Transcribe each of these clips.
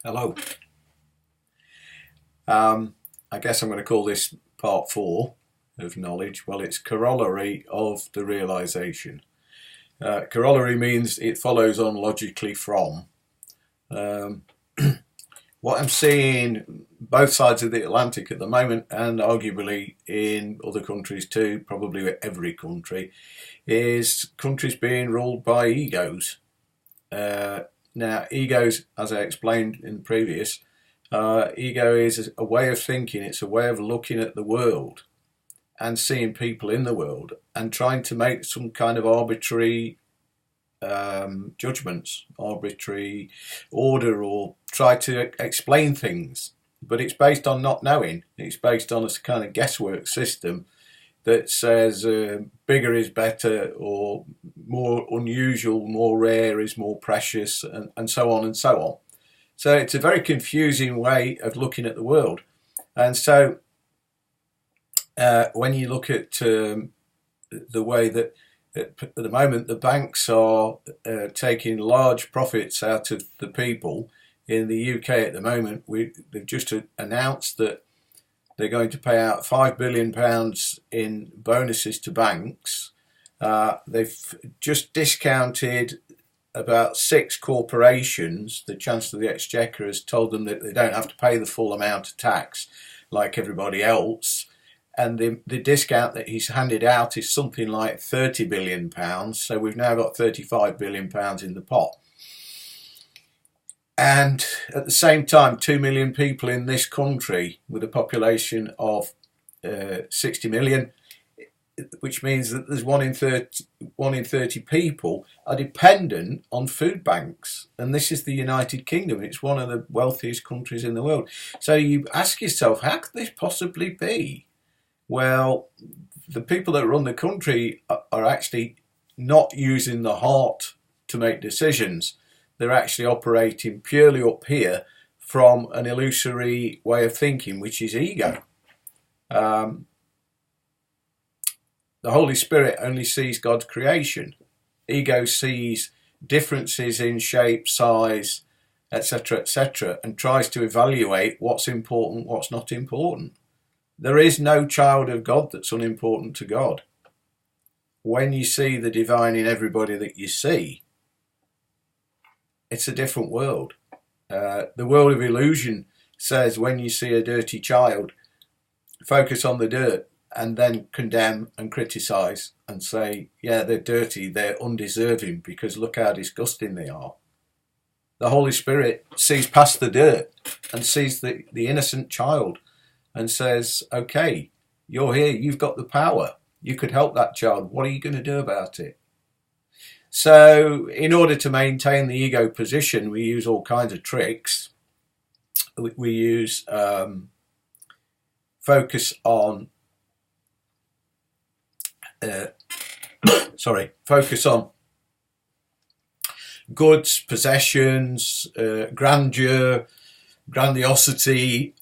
Hello. I guess I'm going to call this part 4 of knowledge. Well, it's corollary of the realization. Corollary means it follows on logically from. Um, what I'm seeing both sides of the Atlantic at the moment, and arguably in other countries too, probably every country, is countries being ruled by egos. Now, egos, as I explained in previous, ego is a way of thinking. It's a way of looking at the world and seeing people in the world and trying to make some kind of arbitrary judgments, arbitrary order, or try to explain things. But it's based on not knowing. It's based on a kind of guesswork system that says bigger is better, or more unusual, more rare is more precious, and so on and so on. So it's a very confusing way of looking at the world. And so when you look at the way that at the moment the banks are taking large profits out of the people in the UK at the moment, they've just announced that they're going to pay out £5 billion in bonuses to banks. They've just discounted about 6 corporations. The Chancellor of the Exchequer has told them that they don't have to pay the full amount of tax like everybody else. And the discount that he's handed out is something like £30 billion. So we've now got £35 billion in the pot. And at the same time, 2 million people in this country with a population of 60 million, which means that there's 1 in 30 people are dependent on food banks. And this is the United Kingdom. It's one of the wealthiest countries in the world. So you ask yourself, how could this possibly be? Well, the people that run the country are actually not using the heart to make decisions. They're actually operating purely up here from an illusory way of thinking, which is ego. The Holy Spirit only sees God's creation. Ego sees differences in shape, size, etc., and tries to evaluate what's important, what's not important. There is no child of God that's unimportant to God. When you see the divine in everybody that you see, it's a different world. The world of illusion says when you see a dirty child, focus on the dirt and then condemn and criticise and say, yeah, they're dirty, they're undeserving because look how disgusting they are. The Holy Spirit sees past the dirt and sees the innocent child and says, okay, you're here, you've got the power. You could help that child. What are you going to do about it? So in order to maintain the ego position, we use all kinds of tricks. We use focus on focus on goods, possessions, grandeur, grandiosity,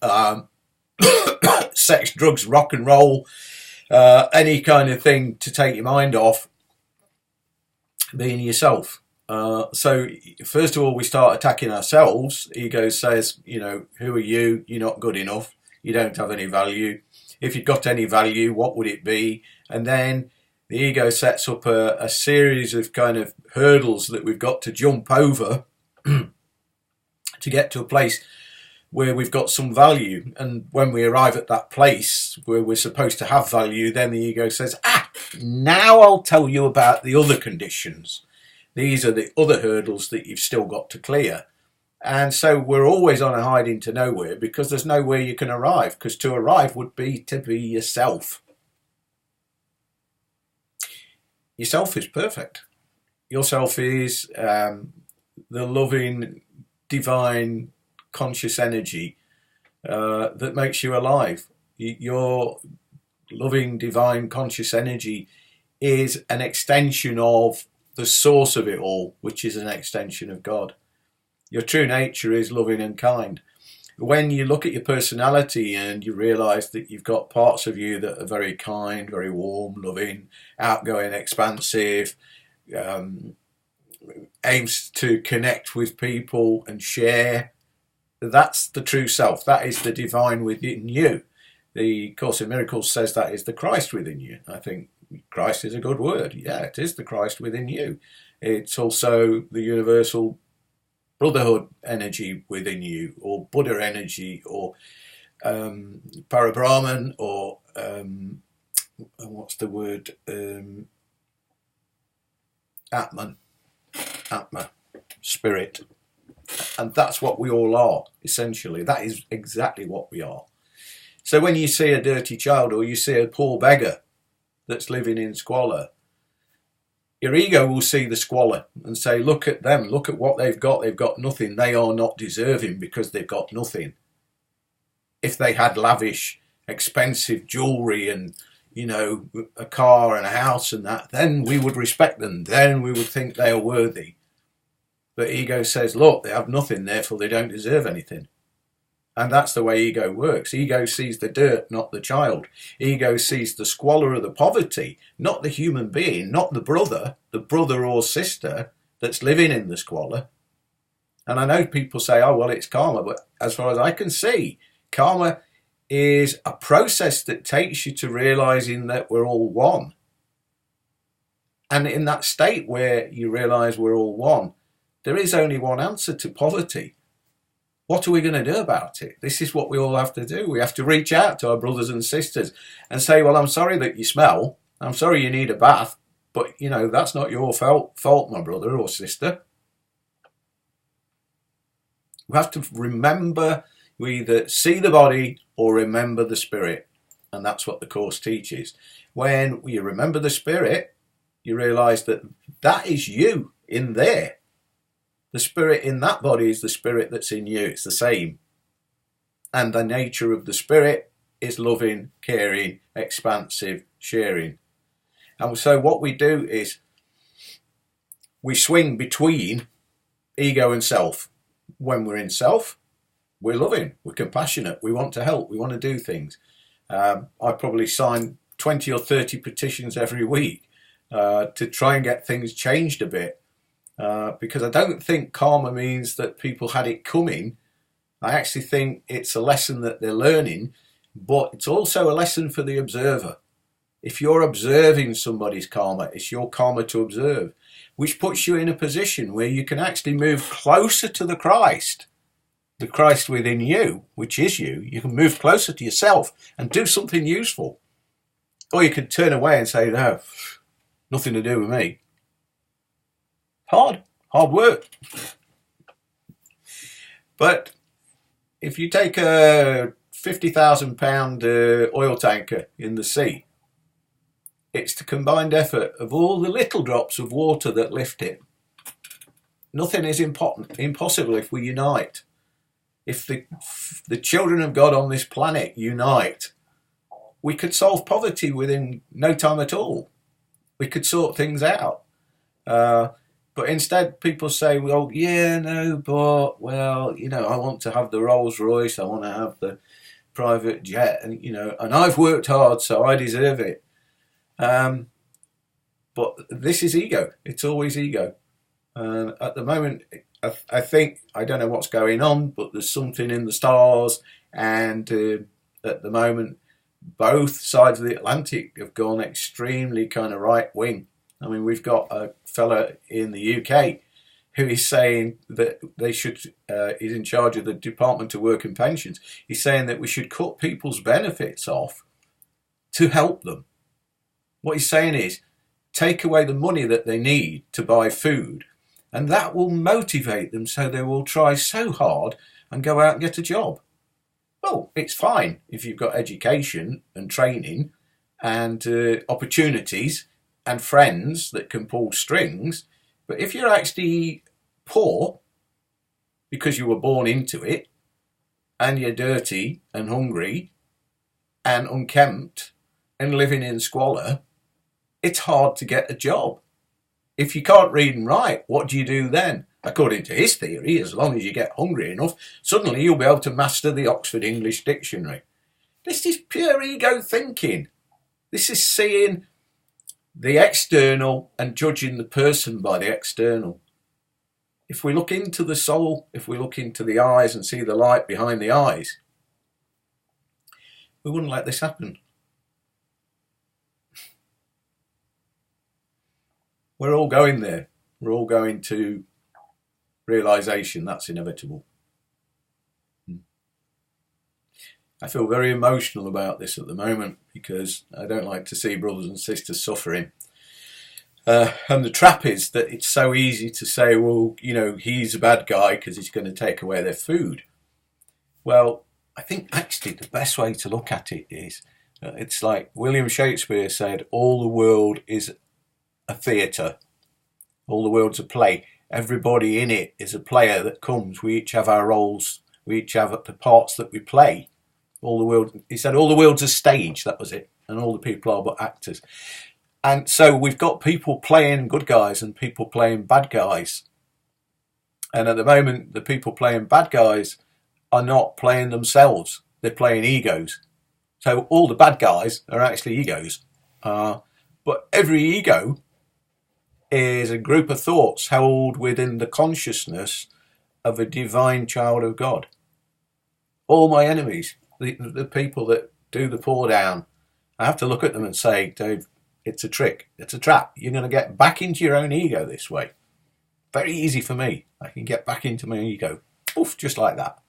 sex, drugs, rock and roll, any kind of thing to take your mind off being yourself. So first of all, we start attacking ourselves. Ego says, who are you? You're not good enough. You don't have any value. If you'd got any value, what would it be? And then the ego sets up a series of kind of hurdles that we've got to jump over to get to a place where we've got some value. And when we arrive at that place where we're supposed to have value, then the ego says, now I'll tell you about the other conditions. These are the other hurdles that you've still got to clear. And so we're always on a hiding to nowhere because there's nowhere you can arrive, because to arrive would be to be yourself. Yourself is perfect. Yourself is the loving, divine, conscious energy that makes you alive. Your loving, divine, conscious energy is an extension of the source of it all, which is an extension of God. Your true nature is loving and kind. When you look at your personality and you realise that you've got parts of you that are very kind, very warm, loving, outgoing, expansive, aims to connect with people and share, That's the true self. That is the divine within you. The Course in Miracles says that is the Christ within you. I think Christ is a good word. Yeah, it is the Christ within you. It's also the universal brotherhood energy within you, or Buddha energy, or Parabrahman, or what's the word? Atman, spirit. And that's what we all are, essentially. That is exactly what we are. So when you see a dirty child, or you see a poor beggar that's living in squalor, your ego will see the squalor and say, look at them, look at what they've got. They've got nothing. They are not deserving because they've got nothing. If they had lavish, expensive jewelry and, you know, a car and a house and that, then we would respect them. Then we would think they are worthy. But ego says, look, they have nothing, therefore they don't deserve anything. And that's the way ego works. Ego sees the dirt, not the child. Ego sees the squalor of the poverty, not the human being, not the brother or sister that's living in the squalor. And I know people say, oh, well, it's karma. But as far as I can see, karma is a process that takes you to realizing that we're all one. And in that state where you realize we're all one, there is only one answer to poverty. What are we going to do about it? This is what we all have to do. We have to reach out to our brothers and sisters and say, well, I'm sorry that you smell. I'm sorry you need a bath. But, you know, that's not your fault, my brother or sister. We have to remember, we either see the body or remember the spirit. And that's what the Course teaches. When you remember the spirit, you realize that that is you in there. The spirit in that body is the spirit that's in you. It's the same. And the nature of the spirit is loving, caring, expansive, sharing. And so what we do is we swing between ego and self. When we're in self, we're loving, we're compassionate, we want to help, we want to do things. I probably sign 20 or 30 petitions every week to try and get things changed a bit. Because I don't think karma means that people had it coming. I actually think it's a lesson that they're learning, but it's also a lesson for the observer. If you're observing somebody's karma, it's your karma to observe, which puts you in a position where you can actually move closer to the Christ within you, which is you. You can move closer to yourself and do something useful. Or you can turn away and say, no, nothing to do with me. Hard work. But if you take a £50,000 oil tanker in the sea, it's the combined effort of all the little drops of water that lift it. Nothing is impossible if we unite. If the children of God on this planet unite, we could solve poverty within no time at all. We could sort things out. But instead, people say, well, yeah, no, but, well, you know, I want to have the Rolls Royce, I want to have the private jet, and, you know, and I've worked hard, so I deserve it. But this is ego. It's always ego. And at the moment, I think, I don't know what's going on, but there's something in the stars, and at the moment, both sides of the Atlantic have gone extremely kind of right-wing. I mean, we've got a fella in the UK who is saying that they should, he's in charge of the Department of Work and Pensions. He's saying that we should cut people's benefits off to help them. What he's saying is, take away the money that they need to buy food, and that will motivate them so they will try so hard and go out and get a job. Well, it's fine if you've got education and training and opportunities and friends that can pull strings, but if you're actually poor because you were born into it, and you're dirty and hungry and unkempt and living in squalor, it's hard to get a job. If you can't read and write, what do you do then? According to his theory, as long as you get hungry enough, suddenly you'll be able to master the Oxford English Dictionary. This is pure ego thinking. This is seeing the external and judging the person by the external. if we look into the soul, if we look into the eyes and see the light behind the eyes, we wouldn't let this happen. We're all going there. We're all going to realization. That's inevitable. I feel very emotional about this at the moment because I don't like to see brothers and sisters suffering. And the trap is that it's so easy to say, well, you know, he's a bad guy because he's going to take away their food. Well, I think actually the best way to look at it is, it's like William Shakespeare said, all the world is a theatre. All the world's a play. Everybody in it is a player that comes. We each have our roles. We each have the parts that we play. All the world, he said, all the world's a stage. That was it. And all the people are but actors. And so we've got people playing good guys and people playing bad guys. And at the moment, the people playing bad guys are not playing themselves. They're playing egos. So all the bad guys are actually egos. But every ego is a group of thoughts held within the consciousness of a divine child of God. All my enemies, the people that do the pour down, I have to look at them and say, Dave, it's a trick. It's a trap. You're going to get back into your own ego this way. Very easy for me. I can get back into my ego. Oof, just like that.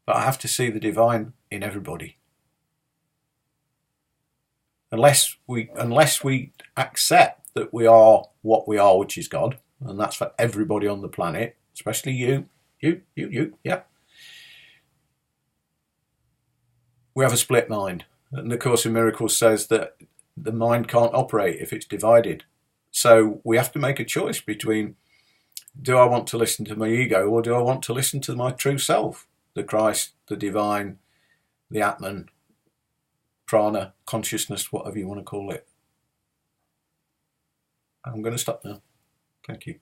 But I have to see the divine in everybody. Unless we accept that we are what we are, which is God, and that's for everybody on the planet, especially you, yeah. We have a split mind. And the Course in Miracles says that the mind can't operate if it's divided. So we have to make a choice between, do I want to listen to my ego or do I want to listen to my true self? The Christ, the divine, the Atman, prana, consciousness, whatever you want to call it. I'm going to stop now. Thank you.